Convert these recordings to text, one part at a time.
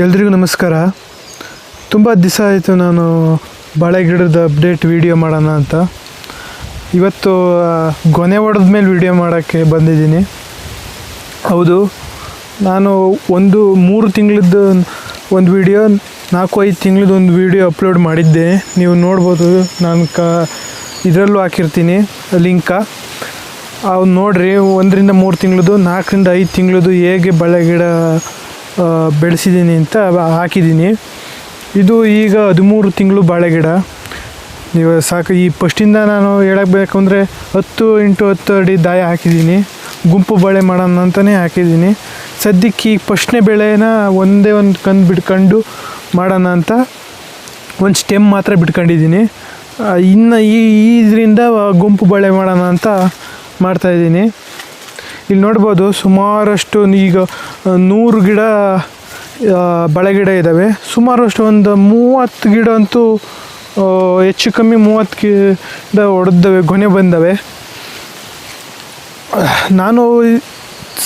ಎಲ್ರಿಗೂ ನಮಸ್ಕಾರ. ತುಂಬ ದಿವಸ ಆಯಿತು ನಾನು ಬಾಳೆ ಗಿಡದ ಅಪ್ಡೇಟ್ ವೀಡಿಯೋ ಮಾಡೋಣ ಅಂತ. ಇವತ್ತು ಗೊನೆ ಹೊಡೆದ ಮೇಲೆ ವೀಡಿಯೋ ಮಾಡೋಕ್ಕೆ ಬಂದಿದ್ದೀನಿ. ಹೌದು, ನಾನು 3 ತಿಂಗಳದ್ದು ಒಂದು ವೀಡಿಯೋ, 4-5 ತಿಂಗಳದ್ದು ಒಂದು ವೀಡಿಯೋ ಅಪ್ಲೋಡ್ ಮಾಡಿದ್ದೆ. ನೀವು ನೋಡ್ಬೋದು, ನಾನು ಇದರಲ್ಲೂ ಹಾಕಿರ್ತೀನಿ ಲಿಂಕ. ಅವ್ನು ನೋಡಿರಿ, 1-3 ತಿಂಗಳದ್ದು, 4-5 ತಿಂಗಳದ್ದು ಹೇಗೆ ಬಾಳೆ ಗಿಡ ಬೆಳೆಸಿದ್ದೀನಿ ಅಂತ ಹಾಕಿದ್ದೀನಿ. ಇದು ಈಗ 13 ತಿಂಗಳು ಬಾಳೆ ಗಿಡ. ನೀವು ಸಾಕು. ಈ ಫಸ್ಟಿಂದ ನಾನು ಹೇಳಬೇಕಂದ್ರೆ 10x10 ಅಡಿ ದಾಯ ಹಾಕಿದ್ದೀನಿ. ಗುಂಪು ಬಾಳೆ ಮಾಡೋಣ ಅಂತಲೇ ಹಾಕಿದ್ದೀನಿ. ಸದ್ಯಕ್ಕೆ ಈಗ ಫಸ್ಟ್ನೇ ಬೆಳೆನ ಒಂದೇ ಒಂದು ಕಂದು ಬಿಟ್ಕೊಂಡು ಮಾಡೋಣ ಅಂತ ಒಂದು ಸ್ಟೆಮ್ ಮಾತ್ರ ಬಿಟ್ಕೊಂಡಿದ್ದೀನಿ. ಇನ್ನು ಇದರಿಂದ ಗುಂಪು ಬಾಳೆ ಮಾಡೋಣ ಅಂತ ಮಾಡ್ತಾಯಿದ್ದೀನಿ. ಇಲ್ಲಿ ನೋಡ್ಬೋದು, ಸುಮಾರಷ್ಟು ಈಗ 100 ಗಿಡ ಬಾಳೆ ಗಿಡ ಇದ್ದಾವೆ. ಸುಮಾರಷ್ಟು ಒಂದು 30 ಗಿಡ ಅಂತೂ ಹೆಚ್ಚು ಕಮ್ಮಿ 30 ಗಿಡ ಹೊಡೆದವೆ, ಗೊನೆ ಬಂದವೆ. ನಾನು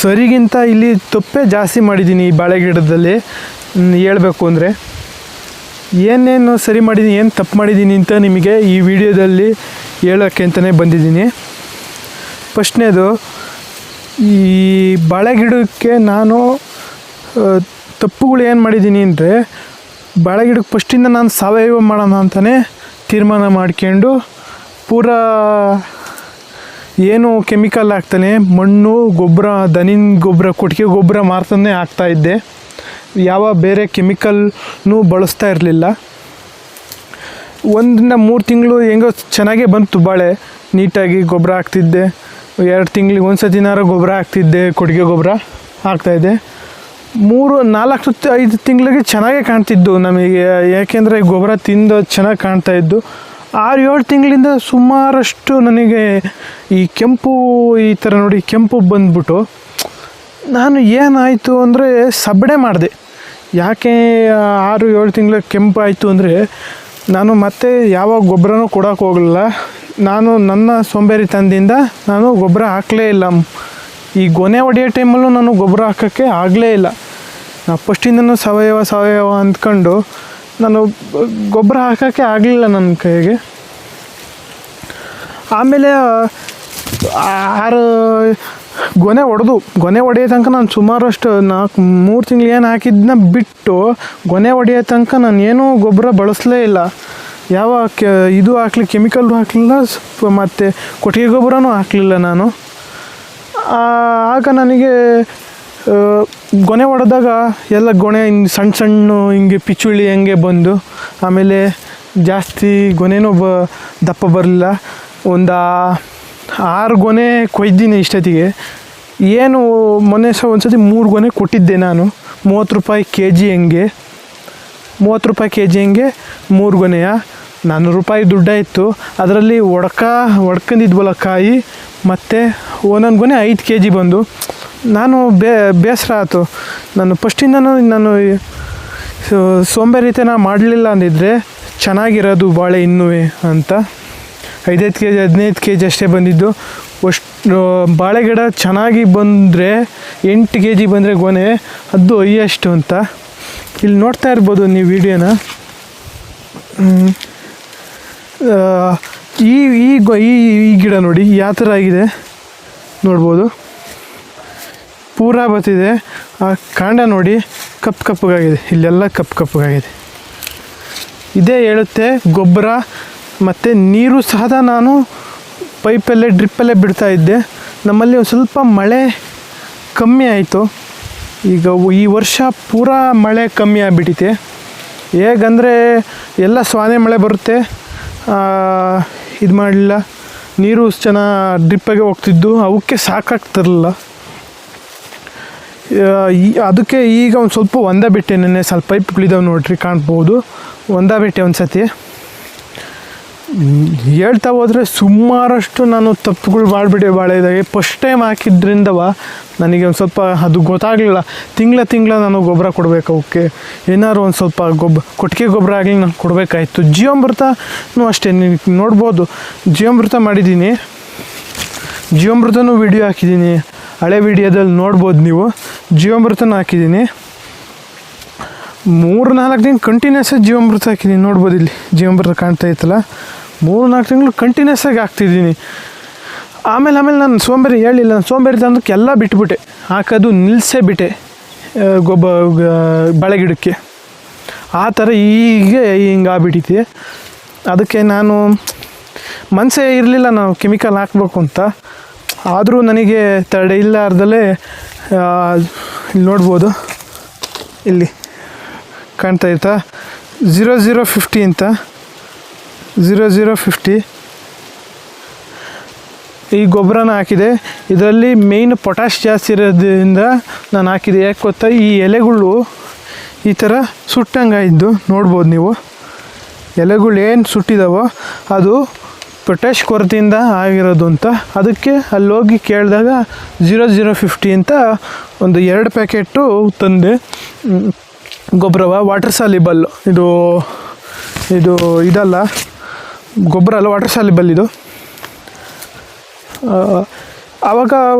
ಸರಿಗಿಂತ ಇಲ್ಲಿ ತಪ್ಪೇ ಜಾಸ್ತಿ ಮಾಡಿದ್ದೀನಿ ಈ ಬಾಳೆ ಗಿಡದಲ್ಲಿ. ಹೇಳಬೇಕು ಅಂದರೆ ಏನೇನು ಸರಿ ಮಾಡಿದ್ದೀನಿ, ಏನು ತಪ್ಪು ಮಾಡಿದ್ದೀನಿ ಅಂತ ನಿಮಗೆ ಈ ವಿಡಿಯೋದಲ್ಲಿ ಹೇಳೋಕ್ಕೆ ಅಂತಲೇ ಬಂದಿದ್ದೀನಿ. ಫಸ್ಟ್ನೇದು, ಈ ಬಾಳೆ ಗಿಡಕ್ಕೆ ನಾನು ತಪ್ಪುಗಳು ಏನು ಮಾಡಿದ್ದೀನಿ ಅಂದರೆ, ಬಾಳೆ ಗಿಡಕ್ಕೆ ಫಸ್ಟಿಂದ ನಾನು ಸಾವಯವ ಮಾಡೋಣ ಅಂತಲೇ ತೀರ್ಮಾನ ಮಾಡ್ಕೊಂಡು ಪೂರಾ ಏನು ಕೆಮಿಕಲ್ ಹಾಕ್ತಾನೆ, ಮಣ್ಣು ಗೊಬ್ಬರ, ದನಿನ ಗೊಬ್ಬರ, ಕೊಟ್ಟಿಗೆ ಗೊಬ್ಬರ ಮಾತ್ರನೇ ಹಾಕ್ತಾಯಿದ್ದೆ. ಯಾವ ಬೇರೆ ಕೆಮಿಕಲ್ನೂ ಬಳಸ್ತಾ ಇರಲಿಲ್ಲ. 1-3 ತಿಂಗಳು ಹೆಂಗೋ ಚೆನ್ನಾಗೇ ಬಂತು ಬಾಳೆ. ನೀಟಾಗಿ ಗೊಬ್ಬರ ಹಾಕ್ತಿದ್ದೆ. 2 ತಿಂಗಳಿಗೆ ಒಂದು ಸತಿನಾರ ಗೊಬ್ಬರ ಹಾಕ್ತಿದ್ದೆ, ಕೊಟ್ಟಿಗೆ ಗೊಬ್ಬರ ಹಾಕ್ತಾಯಿದ್ದೆ. 3-4-5 ತಿಂಗಳಿಗೆ ಚೆನ್ನಾಗೇ ಕಾಣ್ತಿದ್ದು ನಮಗೆ, ಯಾಕೆಂದರೆ ಗೊಬ್ಬರ ತಿಂದು ಚೆನ್ನಾಗಿ ಕಾಣ್ತಾಯಿದ್ದು. 6-7 ತಿಂಗಳಿಂದ ಸುಮಾರಷ್ಟು ನನಗೆ ಈ ಕೆಂಪು, ಈ ಥರ ನೋಡಿ ಕೆಂಪು ಬಂದ್ಬಿಟ್ಟು, ನಾನು ಏನಾಯಿತು ಅಂದರೆ ಸಬಡೆ ಮಾಡಿದೆ. ಯಾಕೆ 6-7 ತಿಂಗಳ ಕೆಂಪು ಆಯಿತು ಅಂದರೆ, ನಾನು ಮತ್ತೆ ಯಾವ ಗೊಬ್ಬರನೂ ಕೊಡೋಕೆ ಹೋಗಲಿಲ್ಲ. ನಾನು ನನ್ನ ಸೋಂಬೇರಿತನದಿಂದ ನಾನು ಗೊಬ್ಬರ ಹಾಕಲೇ ಇಲ್ಲ. ಈ ಗೊನೆ ಹೊಡೆಯೋ ಟೈಮಲ್ಲೂ ನಾನು ಗೊಬ್ಬರ ಹಾಕೋಕ್ಕೆ ಆಗಲೇ ಇಲ್ಲ. ನಾನು ಫಸ್ಟಿಂದನೂ ಸಾವಯವ ಅಂದ್ಕೊಂಡು ನಾನು ಗೊಬ್ಬರ ಹಾಕೋಕ್ಕೆ ಆಗಲಿಲ್ಲ ನನ್ನ ಕೈಗೆ. ಆಮೇಲೆ 6 ಗೊನೆ ಹೊಡೆಯೋ ತನಕ ನಾನು ಸುಮಾರಷ್ಟು 3 ತಿಂಗಳು ಏನು ಹಾಕಿದ್ದನ್ನ ಬಿಟ್ಟು ಗೊನೆ ಹೊಡೆಯೋ ತನಕ ನಾನು ಏನೂ ಗೊಬ್ಬರ ಬಳಸಲೇ ಇಲ್ಲ. ಯಾವ ಇದು ಹಾಕಲಿ, ಕೆಮಿಕಲ್ ಹಾಕಲಿಲ್ಲ, ಮತ್ತು ಕೊಟ್ಟಿಗೆ ಗೊಬ್ಬರನೂ ಹಾಕಲಿಲ್ಲ ನಾನು. ಆಗ ನನಗೆ ಗೊನೆ ಹೊಡೆದಾಗ ಎಲ್ಲ ಗೊನೆ ಸಣ್ಣ ಹಿಂಗೆ ಪಿಚ್ಚುಳಿ ಹಂಗೆ ಬಂದು, ಆಮೇಲೆ ಜಾಸ್ತಿ ಗೊನೆನೂ ದಪ್ಪ ಬರಲಿಲ್ಲ. ಒಂದು 6 ಗೊನೆ ಕೊಯ್ದಿನಿ ಇಷ್ಟೊತ್ತಿಗೆ. ಏನು ಮೊನ್ನೆ ಒಂದು ಸತಿ 3 ಗೊನೆ ಕೊಟ್ಟಿದ್ದೆ ನಾನು, 30 ರೂಪಾಯಿ kg ಹಂಗೆ. 30 ರೂಪಾಯಿ kg ಹಂಗೆ 3 ಗೊನೆಯ 400 ರೂಪಾಯಿ ದುಡ್ಡಾಯಿತು. ಅದರಲ್ಲಿ ಹೊಡ್ಕೊಂಡಿದ್ವಲ್ಲ ಕಾಯಿ, ಮತ್ತು ಒಂದೊಂದು ಗೊನೆ 5 kg ಬಂದು ನಾನು ಬೇಸರ ಆಯಿತು. ನಾನು ಫಸ್ಟಿಂದನೂ ನಾನು ಸೋಂಬೇರಿತನ ಮಾಡಲಿಲ್ಲ ಅಂದಿದ್ದರೆ ಚೆನ್ನಾಗಿರೋದು ಬಾಳೆ ಇನ್ನೂ ಅಂತ. 5-5 kg 15 kg ಅಷ್ಟೇ ಬಂದಿದ್ದು. ಅಷ್ಟು ಬಾಳೆ ಗಿಡ ಚೆನ್ನಾಗಿ ಬಂದರೆ 8 kg ಬಂದರೆ ಗೊನೆ, ಅದು ಅಯ್ಯಷ್ಟು ಅಂತ. ಇಲ್ಲಿ ನೋಡ್ತಾ ಇರ್ಬೋದು ನೀವು ವಿಡಿಯೋನ. ಈ ಗಿಡ ನೋಡಿ ಯಾವ ಥರ ಆಗಿದೆ ನೋಡ್ಬೋದು. ಪೂರಾ ಬರ್ತಿದೆ. ಆ ಕಾಂಡ ನೋಡಿ ಕಪ್ಪಗಾಗಿದೆ, ಇಲ್ಲೆಲ್ಲ ಕಪ್ಪಗಾಗಿದೆ. ಇದೇ ಹೇಳುತ್ತೆ ಗೊಬ್ಬರ ಮತ್ತು ನೀರು ಸಹ ನಾನು ಪೈಪಲ್ಲೇ ಡ್ರಿಪ್ಪಲ್ಲೇ ಬಿಡ್ತಾಯಿದ್ದೆ. ನಮ್ಮಲ್ಲಿ ಒಂದು ಸ್ವಲ್ಪ ಮಳೆ ಕಮ್ಮಿ ಆಯಿತು. ಈಗ ಈ ವರ್ಷ ಪೂರಾ ಮಳೆ ಕಮ್ಮಿ ಆಗಿಬಿಟ್ಟಿದೆ. ಹೇಗಂದರೆ ಎಲ್ಲ ಸ್ವಾನೆ ಮಳೆ ಬರುತ್ತೆ, ಇದು ಮಾಡಲಿಲ್ಲ. ನೀರು ಚೆನ್ನಾಗಿ ಡ್ರಿಪ್ಪಾಗೆ ಹೋಗ್ತಿದ್ದು, ಅವಕ್ಕೆ ಸಾಕಾಗ್ತಿರಲಿಲ್ಲ. ಅದಕ್ಕೆ ಈಗ ಒಂದು ಸ್ವಲ್ಪ ಒಂದೇ ಬಿಟ್ಟೆ. ನೆನ್ನೆ ಸ್ವಲ್ಪ ಪೈಪ್ಗಳಿದ್ದಾವೆ ನೋಡ್ರಿ, ಕಾಣ್ಬೋದು. ಒಂದೇ ಬಿಟ್ಟೆ ಒಂದು ಸತಿ. ಹೇಳ್ತಾ ಹೋದರೆ ಸುಮಾರಷ್ಟು ನಾನು ತಪ್ಪುಗಳು ಮಾಡಿಬಿಟ್ಟೆ ಬಾಳೆದಾಗೆ. ಫಸ್ಟ್ ಟೈಮ್ ಹಾಕಿದ್ರಿಂದವ ನನಗೆ ಒಂದು ಸ್ವಲ್ಪ ಅದು ಗೊತ್ತಾಗಲಿಲ್ಲ. ತಿಂಗಳ ನಾನು ಗೊಬ್ಬರ ಕೊಡಬೇಕು ಅವಕ್ಕೆ. ಏನಾದ್ರು ಒಂದು ಸ್ವಲ್ಪ ಕೊಟ್ಟಿಗೆ ಗೊಬ್ಬರ ಆಗಲಿ ನಾನು ಕೊಡಬೇಕಾಯ್ತು. ಜೀವಾಮೃತನೂ ಅಷ್ಟೇ, ನೀವು ನೋಡ್ಬೋದು ಜೀವಾಮೃತ ಮಾಡಿದ್ದೀನಿ. ಜೀವಾಮೃತನೂ ವಿಡಿಯೋ ಹಾಕಿದ್ದೀನಿ, ಹಳೆ ವಿಡಿಯೋದಲ್ಲಿ ನೋಡ್ಬೋದು ನೀವು. ಜೀವಾಮೃತನೂ ಹಾಕಿದ್ದೀನಿ. 3-4 ದಿನ ಕಂಟಿನ್ಯೂಸ್ ಆಗಿ ಜೀವಾಮೃತ ಹಾಕಿದ್ದೀನಿ. ನೋಡ್ಬೋದು ಇಲ್ಲಿ ಜೀವಾಮೃತ ಕಾಣ್ತಾ ಇತ್ತಲ್ಲ, 3-4 ತಿಂಗಳು ಕಂಟಿನ್ಯೂಸ್ ಆಗಿ ಹಾಕ್ತಿದ್ದೀನಿ. ಆಮೇಲೆ ನಾನು ಸೋಂಬೇರಿ ಹೇಳಿಲ್ಲ, ನಾನು ಸೋಂಬೇರಿ ತಂದಕ್ಕೆ ಎಲ್ಲ ಬಿಟ್ಬಿಟ್ಟೆ, ಹಾಕೋದು ನಿಲ್ಲಿಸೇ ಬಿಟ್ಟೆ ಬಾಳೆ ಗಿಡಕ್ಕೆ. ಆ ಥರ ಹೀಗೆ ಹಿಂಗೆ ಆಗ್ಬಿಟ್ಟಿದೆ. ಅದಕ್ಕೆ ನಾನು ಮನಸ್ಸೇ ಇರಲಿಲ್ಲ ನಾವು ಕೆಮಿಕಲ್ ಹಾಕ್ಬೇಕು ಅಂತ. ಆದರೂ ನನಗೆ ತಡೆ ಇಲ್ಲಾರ್ದಲೇ ಇಲ್ಲಿ ನೋಡ್ಬೋದು, ಇಲ್ಲಿ ಕಾಣ್ತಾ ಇತ್ತಾ 0050 ಅಂತ 0050 ಈ ಗೊಬ್ಬರನ ಹಾಕಿದೆ. ಇದರಲ್ಲಿ ಮೇಯ್ನ್ ಪೊಟ್ಯಾಶ್ ಜಾಸ್ತಿ ಇರೋದ್ರಿಂದ ನಾನು ಹಾಕಿದೆ. ಯಾಕೆ ಗೊತ್ತಾ, ಈ ಎಲೆಗಳು ಈ ಥರ ಸುಟ್ಟಂಗಾಯಿದ್ದು ನೋಡ್ಬೋದು ನೀವು. ಎಲೆಗಳು ಏನು ಸುಟ್ಟಿದಾವೋ ಅದು ಪೊಟ್ಯಾಶ್ ಕೊರತೆಯಿಂದ ಆಗಿರೋದು ಅಂತ. ಅದಕ್ಕೆ ಅಲ್ಲಿ ಹೋಗಿ ಕೇಳಿದಾಗ 0050 ಅಂತ ಒಂದು 2 ಪ್ಯಾಕೆಟು ತಂದೆ ಗೊಬ್ಬರವ. ವಾಟರ್ ಸಾಲಿಬಲ್ ಇದು ಇದಲ್ಲ, ಗೊಬ್ಬರ ಅಲ್ಲ, ವಾಟರ್ ಸಾಲಿಬಲ್ ಇದು. ಆವಾಗ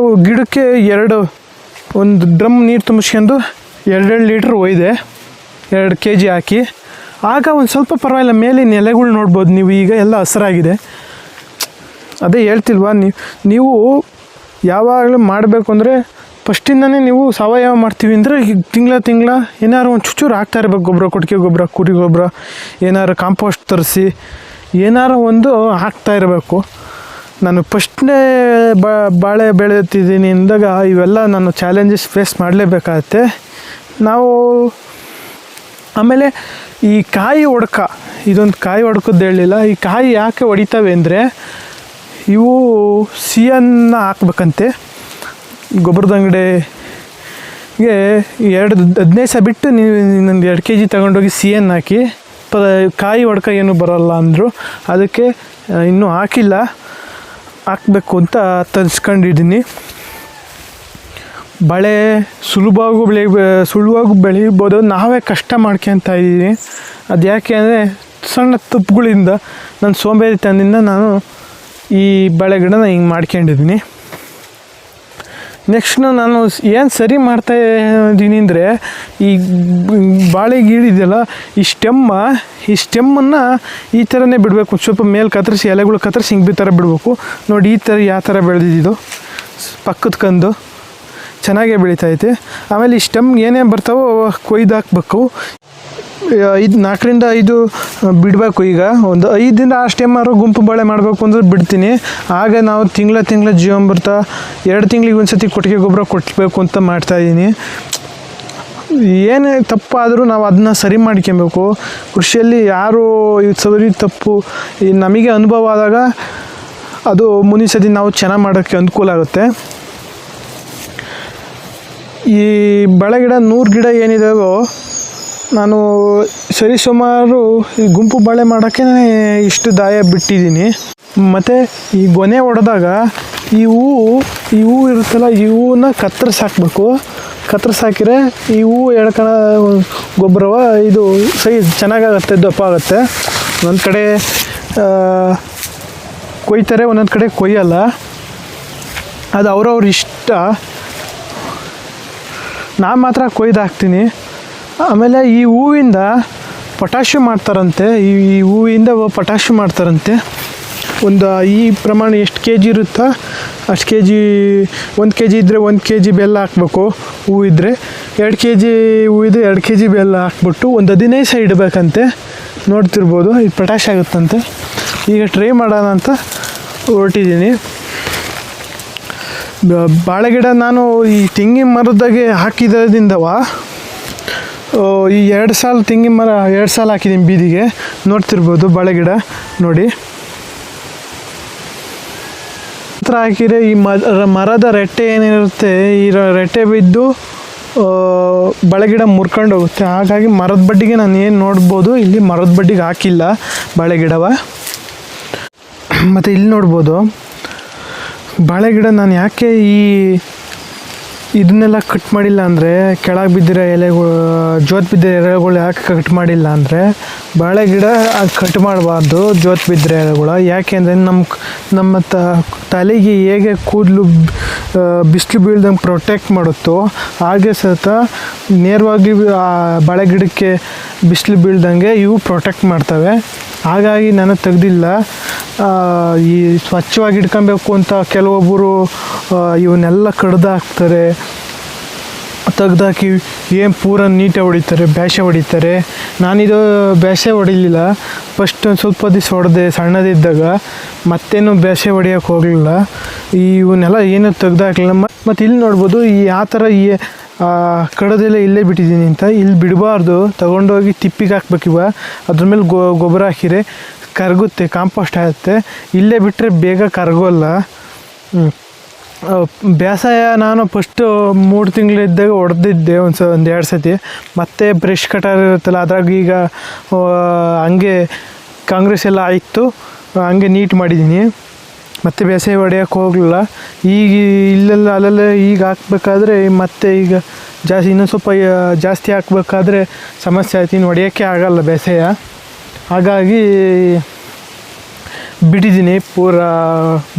ಗಿಡಕ್ಕೆ ಒಂದು ಡ್ರಮ್ ನೀರು ತುಂಬಿಸ್ಕೊಂಡು 2 ಲೀಟ್ರ್ ಒಯ್ದೆ, 2 kg ಹಾಕಿ. ಆಗ ಒಂದು ಸ್ವಲ್ಪ ಪರವಾಗಿಲ್ಲ, ಮೇಲಿನ ಎಲೆಗಳು ನೋಡ್ಬೋದು ನೀವು, ಈಗ ಎಲ್ಲ ಹಸಿರಾಗಿದೆ. ಅದೇ ಹೇಳ್ತಿಲ್ವಾ, ನೀವು ಯಾವಾಗಲೂ ಮಾಡಬೇಕು ಅಂದರೆ ಫಸ್ಟಿಂದನೇ ನೀವು ಸಾವಯವ ಮಾಡ್ತೀವಿ ಅಂದರೆ ತಿಂಗಳ ಏನಾದ್ರು ಒಂದು ಚೂರು ಹಾಕ್ತಾ ಇರಬೇಕು. ಗೊಬ್ಬರ, ಕೊಟ್ಟಿಗೆ ಗೊಬ್ಬರ, ಕುರಿ ಗೊಬ್ಬರ, ಏನಾರು ಕಾಂಪೋಸ್ಟ್ ತರಿಸಿ ಏನಾರು ಒಂದು ಹಾಕ್ತಾ ಇರಬೇಕು. ನಾನು ಫಸ್ಟ್ನೇ ಬಾಳೆ ಬೆಳೆಯುತ್ತಿದ್ದೀನಿ ಅಂದಾಗ ಇವೆಲ್ಲ ನಾನು ಚಾಲೆಂಜಸ್ ಫೇಸ್ ಮಾಡಲೇಬೇಕಾಗತ್ತೆ ನಾವು. ಆಮೇಲೆ ಈ ಕಾಯಿ ಹೊಡ್ಕ, ಇದೊಂದು ಕಾಯಿ ಹೊಡ್ಕೋದು ಹೇಳಿಲ್ಲ. ಈ ಕಾಯಿ ಯಾಕೆ ಹೊಡಿತವೆ ಅಂದರೆ ಇವು ಸಿಯನ್ನು ಹಾಕ್ಬೇಕಂತೆ. ಗೊಬ್ಬರದ ಅಂಗಡಿಗೆ 15 ಸಹ ಬಿಟ್ಟು ನೀವು ಇನ್ನೊಂದು 2 kg ತಗೊಂಡೋಗಿ ಸಿಯನ್ನು ಹಾಕಿ, ಕಾಯಿ ಹೊಡ್ಕ ಏನೂ ಬರೋಲ್ಲ ಅಂದರು. ಅದಕ್ಕೆ ಇನ್ನೂ ಹಾಕಿಲ್ಲ, ಹಾಕಬೇಕು ಅಂತ ತರಿಸ್ಕೊಂಡಿದ್ದೀನಿ. ಬಾಳೆ ಸುಲಭವಾಗಿ ಬೆಳಿಬೋದು, ನಾವೇ ಕಷ್ಟ ಮಾಡ್ಕೊತ ಇದ್ದೀನಿ. ಅದು ಯಾಕೆ ಅಂದರೆ ಸಣ್ಣ ತಪ್ಪುಗಳಿಂದ ನನ್ನ ಸೋಂಬೇರಿತನದಿಂದ ನಾನು ಈ ಬಾಳೆ ಗಿಡನ ಹಿಂಗೆ ಮಾಡ್ಕೊಂಡಿದ್ದೀನಿ. ನೆಕ್ಸ್ಟ್ ನಾನು ಏನು ಸರಿ ಮಾಡ್ತಾ ಇದ್ದೀನಿ ಅಂದರೆ, ಈ ಬಾಳೆ ಗಿಡಿದೆಯಲ್ಲ, ಈ ಸ್ಟೆಮ್ಮನ್ನು ಈ ಥರನೇ ಬಿಡಬೇಕು. ಸ್ವಲ್ಪ ಮೇಲೆ ಕತ್ತರಿಸಿ, ಎಲೆಗಳು ಕತ್ತರಿಸಿ ಹಿಂಗೆ ಥರ ಬಿಡಬೇಕು. ನೋಡಿ ಈ ಥರ ಯಾವ ಥರ ಬೆಳೆದಿದ್ದು ಪಕ್ಕದ ಕಂದು ಚೆನ್ನಾಗೇ ಬೆಳೀತೈತೆ. ಆಮೇಲೆ ಈ ಸ್ಟೆಮ್ಗೆ ಏನೇನು ಬರ್ತಾವೋ ಕೊಯ್ದು ಹಾಕ್ಬೇಕು. 4ರಿಂದ 5 ಬಿಡಬೇಕು. ಈಗ ಒಂದು 5ರಿಂದ 6 ಸ್ಟೆಮ್ಮಾರು ಗುಂಪು ಬಾಳೆ ಮಾಡಬೇಕು ಅಂದ್ರೆ ಬಿಡ್ತೀನಿ. ಆಗ ನಾವು ತಿಂಗಳ ಜೀವಾಮೃತ 2 ತಿಂಗಳಿಗೆ ಒಂದು ಸತಿ ಕೊಟ್ಟಿಗೆ ಗೊಬ್ಬರ ಕೊಟ್ಟಬೇಕು ಅಂತ ಮಾಡ್ತಾಯಿದ್ದೀನಿ. ಏನೇ ತಪ್ಪಾದರೂ ನಾವು ಅದನ್ನ ಸರಿ ಮಾಡ್ಕೊಬೇಕು. ಕೃಷಿಯಲ್ಲಿ ಯಾರು ಸರಿ ತಪ್ಪು ನಮಗೆ ಅನುಭವ ಆದಾಗ ಅದು ಮುಂದಿನ ಸತಿ ನಾವು ಚೆನ್ನಾಗಿ ಮಾಡೋಕ್ಕೆ ಅನುಕೂಲ ಆಗುತ್ತೆ. ಈ ಬಾಳೆ ಗಿಡ 100 ಗಿಡ ಏನಿದಾವೋ ನಾನು ಸರಿಸುಮಾರು ಈ ಗುಂಪು ಬಾಳೆ ಮಾಡೋಕ್ಕೆ ಇಷ್ಟು ದಾಯ ಬಿಟ್ಟಿದ್ದೀನಿ. ಮತ್ತು ಈ ಗೊನೆ ಹೊಡೆದಾಗ ಈ ಹೂವು ಇರುತ್ತಲ್ಲ, ಈ ಹೂವನ್ನ ಕತ್ತರಿಸಾಕಬೇಕು. ಕತ್ತರಿಸಾಕಿದ್ರೆ ಈ ಹೂವು ಎಳ್ಕೊಳ ಗೊಬ್ಬರವ ಇದು ಸೈಜ್ ಚೆನ್ನಾಗಾಗುತ್ತೆ, ದಪ್ಪ ಆಗುತ್ತೆ. ಒಂದೊಂದು ಕಡೆ ಕೊಯ್ತಾರೆ, ಒಂದೊಂದು ಕಡೆ ಕೊಯ್ಯಲ್ಲ. ಅದು ಅವ್ರವ್ರ ಇಷ್ಟ. ನಾನು ಮಾತ್ರ ಕೊಯ್ದು ಹಾಕ್ತೀನಿ. ಆಮೇಲೆ ಈ ಹೂವಿಂದ ಪೊಟ್ಯಾಷಿಯಂ ಮಾಡ್ತಾರಂತೆ. ಈ ಹೂವಿಂದ ಪೊಟ್ಯಾಷಿಯಂ ಮಾಡ್ತಾರಂತೆ. ಒಂದು ಈ ಪ್ರಮಾಣ ಎಷ್ಟು kg ಇರುತ್ತೋ ಅಷ್ಟು kg, 1 kg ಇದ್ದರೆ 1 kg ಬೆಲ್ಲ ಹಾಕ್ಬೇಕು. ಹೂವು ಇದ್ದರೆ 2 kg ಹೂವು ಇದ್ದರೆ 2 kg ಬೆಲ್ಲ ಹಾಕ್ಬಿಟ್ಟು ಒಂದು 15 ಸಹ ಇಡಬೇಕಂತೆ. ನೋಡ್ತಿರ್ಬೋದು, ಇದು ಪೊಟ್ಯಾಷ್ ಆಗುತ್ತಂತೆ. ಈಗ ಟ್ರೈ ಮಾಡೋಣ ಅಂತ ಹೊರಟಿದ್ದೀನಿ. ಬಾಳೆ ಗಿಡ ನಾನು ಈ ತೆಂಗಿನ ಮರದಾಗೆ ಹಾಕಿದ್ರಿಂದವ ಈ 2 ಸಾಲ ತೆಂಗಿನ ಮರ 2 ಸಾಲ ಹಾಕಿದ್ದೀನಿ ಬೀದಿಗೆ. ನೋಡ್ತಿರ್ಬೋದು ಬಾಳೆ ಗಿಡ ನೋಡಿ. ಹತ್ರ ಹಾಕಿದರೆ ಈ ಮರದ ರೆಟ್ಟೆ ಏನಿರುತ್ತೆ, ಈ ರೆಟ್ಟೆ ಬಿದ್ದು ಬಾಳೆ ಗಿಡ ಮುರ್ಕೊಂಡು ಹೋಗುತ್ತೆ. ಹಾಗಾಗಿ ಮರದ ಬಡ್ಡಿಗೆ ನಾನು ಏನು ನೋಡ್ಬೋದು, ಇಲ್ಲಿ ಮರದ ಬಡ್ಡಿಗೆ ಹಾಕಿಲ್ಲ ಬಾಳೆ ಗಿಡವ. ಮತ್ತು ಇಲ್ಲಿ ನೋಡ್ಬೋದು ಬಾಳೆ ಗಿಡ ನಾನು ಯಾಕೆ ಈ ಇದನ್ನೆಲ್ಲ ಕಟ್ ಮಾಡಿಲ್ಲ ಅಂದರೆ ಕೆಳಗೆ ಬಿದ್ದಿರೋ ಎಲೆಗಳು ಜೋತ್ ಬಿದ್ದಿರೋ ಎಲೆಗಳು ಯಾಕೆ ಕಟ್ ಮಾಡಿಲ್ಲ ಅಂದರೆ ಬಾಳೆ ಗಿಡ ಅದು ಕಟ್ ಮಾಡಬಾರ್ದು ಜೋತ್ ಬಿದ್ದಿರೋ ಎಲೆಗಳು. ಯಾಕೆ ಅಂದರೆ ನಮ್ಮ ತಲೆಗೆ ಹೇಗೆ ಕೂದಲು ಬಿಸಿಲು ಬೀಳ್ದಂಗೆ ಪ್ರೊಟೆಕ್ಟ್ ಮಾಡುತ್ತೋ ಹಾಗೆ ಸಹಿತ ನೇರವಾಗಿ ಆ ಬಾಳೆ ಗಿಡಕ್ಕೆ ಬಿಸಿಲು ಬೀಳ್ದಂಗೆ ಇವು ಪ್ರೊಟೆಕ್ಟ್ ಮಾಡ್ತವೆ. ಹಾಗಾಗಿ ನಾನು ತೆಗ್ದಿಲ್ಲ. ಈ ಸ್ವಚ್ಛವಾಗಿ ಇಟ್ಕೊಬೇಕು ಅಂತ ಕೆಲವೊಬ್ಬರು ಇವನ್ನೆಲ್ಲ ಕಡ್ದು ಹಾಕ್ತಾರೆ, ತೆಗ್ದಾಕಿ ಏನು ಪೂರ ನೀಟಾಗಿ ಹೊಡಿತಾರೆ, ಬ್ಯಾಸೆ ಹೊಡಿತಾರೆ. ನಾನಿದು ಬ್ಯಾಸೆ ಹೊಡಿಲಿಲ್ಲ, ಫಸ್ಟ್ ಒಂದು ಸ್ವಲ್ಪ ದಿವಸ ಹೊಡೆದೆ ಸಣ್ಣದಿದ್ದಾಗ, ಮತ್ತೇನು ಬ್ಯಾಸೆ ಹೊಡಿಯೋಕೆ ಹೋಗಲಿಲ್ಲ. ಇವನ್ನೆಲ್ಲ ಏನೂ ತೆಗ್ದಾಕಲಿಲ್ಲ. ಮತ್ತು ಇಲ್ಲಿ ನೋಡ್ಬೋದು ಆ ಥರ ಕಡದೆಲ್ಲ ಇಲ್ಲೇ ಬಿಟ್ಟಿದ್ದೀನಿ ಅಂತ. ಇಲ್ಲಿ ಬಿಡಬಾರ್ದು, ತೊಗೊಂಡೋಗಿ ತಿಪ್ಪಿಗೆ ಹಾಕ್ಬೇಕಿವ, ಅದ್ರ ಮೇಲೆ ಗೊಬ್ಬರ ಹಾಕಿರೆ ಕರಗುತ್ತೆ, ಕಾಂಪೋಸ್ಟ್ ಆಗುತ್ತೆ. ಇಲ್ಲೇ ಬಿಟ್ಟರೆ ಬೇಗ ಕರಗೋಲ್ಲ. ಬೇಸಾಯ ನಾನು ಫಸ್ಟು 3 ತಿಂಗಳಿದ್ದಾಗ ಹೊಡೆದಿದ್ದೆ ಒಂದು 2 ಸತಿ. ಮತ್ತು ಬ್ರಷ್ ಕಟರ್ ಇರುತ್ತಲ್ಲ ಅದ್ರಾಗ ಈಗ ಹಂಗೆ ಕಾಂಗ್ರೆಸ್ ಎಲ್ಲ ಆಯಿತು, ಹಂಗೆ ನೀಟ್ ಮಾಡಿದ್ದೀನಿ. ಮತ್ತು ಬೇಸಾಯ ಹೊಡೆಯೋಕ್ಕೆ ಹೋಗಲಿಲ್ಲ. ಈಗ ಇಲ್ಲೆಲ್ಲ ಅಲ್ಲೆಲ್ಲ ಈಗ ಹಾಕ್ಬೇಕಾದ್ರೆ ಮತ್ತೆ ಈಗ ಜಾಸ್ತಿ ಇನ್ನೊಂದು ಸ್ವಲ್ಪ ಜಾಸ್ತಿ ಹಾಕ್ಬೇಕಾದ್ರೆ ಸಮಸ್ಯೆ ಆಯ್ತು, ಇನ್ನು ಹೊಡೆಯೋಕ್ಕೆ ಆಗೋಲ್ಲ ಬೇಸಾಯ. ಹಾಗಾಗಿ ಬಿಟ್ಟಿದ್ದೀನಿ ಪೂರ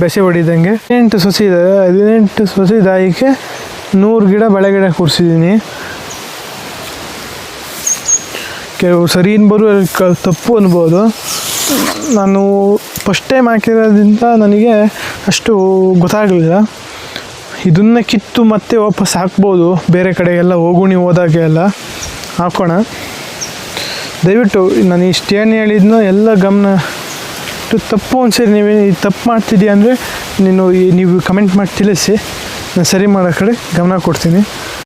ಬೇಸೆ ಹೊಡಿದಂಗೆ. 18 ಸಸಿ ಇದೆ, 18 ಸಸಿ ದಾಯಿಗೆ 100 ಗಿಡ ಬಾಳೆ ಗಿಡ ಕೂರಿಸಿದ್ದೀನಿ. ಕೆಲವು ಸರಿ ಅನ್ಬೋದು, ತಪ್ಪು ಅನ್ಬೋದು. ನಾನು ಫಸ್ಟ್ ಟೈಮ್ ಹಾಕಿರೋದ್ರಿಂದ ನನಗೆ ಅಷ್ಟು ಗೊತ್ತಾಗಲಿಲ್ಲ. ಇದನ್ನು ಕಿತ್ತು ಮತ್ತೆ ವಾಪಸ್ ಹಾಕ್ಬೋದು, ಬೇರೆ ಕಡೆಗೆಲ್ಲ ಹೋಗುಣಿ ಹೋದಾಗೆ ಎಲ್ಲ ಹಾಕೋಣ. ದಯವಿಟ್ಟು ನಾನು ಇಷ್ಟೇನು ಹೇಳಿದ್ನೋ ಎಲ್ಲ ಗಮನ ಇಟ್ಟು ತಪ್ಪು ಒಂದ್ಸರಿ ನೀವೇನು ತಪ್ಪು ಮಾಡ್ತಿದ್ದೀಯ ಅಂದರೆ ನೀವು ಕಮೆಂಟ್ ಮಾಡಿ ತಿಳಿಸಿ, ನಾನು ಸರಿ ಮಾಡೋ ಕಡೆ ಗಮನ ಕೊಡ್ತೀನಿ.